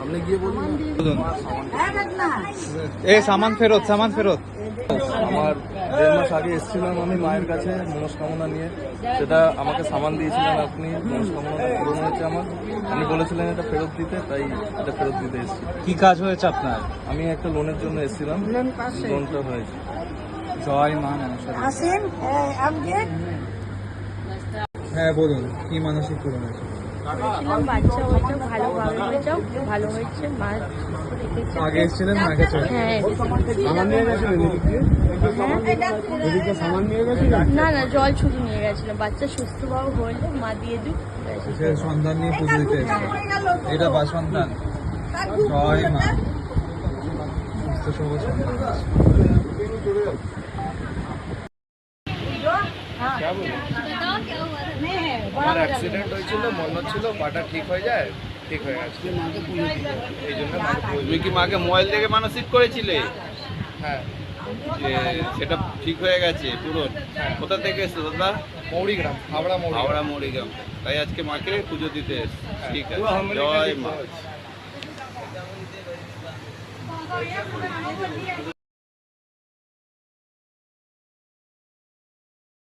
সামনে গিয়ে বলুন। সামান ফেরত, সামান ফেরত। আমার 1.5 মাস আগে এসেছিলাম আমি মায়ের কাছে মনস্কামনা নিয়ে, সেটা আমাকে সামান দিয়েছিলেন আপনি, মনস্কামনা পূরণ হয়েছে আমার। আপনি বলেছিলেন এটা ফেরত দিতে, তাই এটা ফেরত দিতে এসেছি। কি কাজ হয়েছে আপনার? আমি একটা লোনের জন্য এসেছিলাম, লোনটা হয়েছে। জয় মা মনসা। হ্যাঁ বলুন, কি মানসিক পূরণ হয়েছে? বলেছিলাম বাচ্চা হয়েছে, ভালোভাবে হয়ে যাও, ভালো হয়েছে। মা দেখেছে। আগে এসেছিলেন মার কাছে? হ্যাঁ, সামান নিয়ে গেছিলেন সামান নিয়ে গেছিলেন? না না, জল শুধু নিয়ে গেছিলাম। বাচ্চা সুস্থভাবে হলে মা দিয়ে দিক। সে সন্তান নিয়ে পুজো দিতে এসেছে। এটা বা সন্তান। জয় মা। সুস্থ সবল সন্তান। আমার অ্যাক্সিডেন্ট হয়েছিল, মনে হচ্ছিল পাটা ঠিক হয়ে যায়, ঠিক হয়ে গেছে। এই জন্য তুমি কি মাকে মোবাইল থেকে মানসিক করেছিলে? হ্যাঁ, যে সেটা ঠিক হয়ে গেছে পুরো? কোথা থেকে এসছো দাদা? মৌরিগ্রাম, হাওড়া হাওড়া মরিগাম। তাই আজকে মাকে পুজো দিতে এসছো। ঠিক আছে, জয় মা।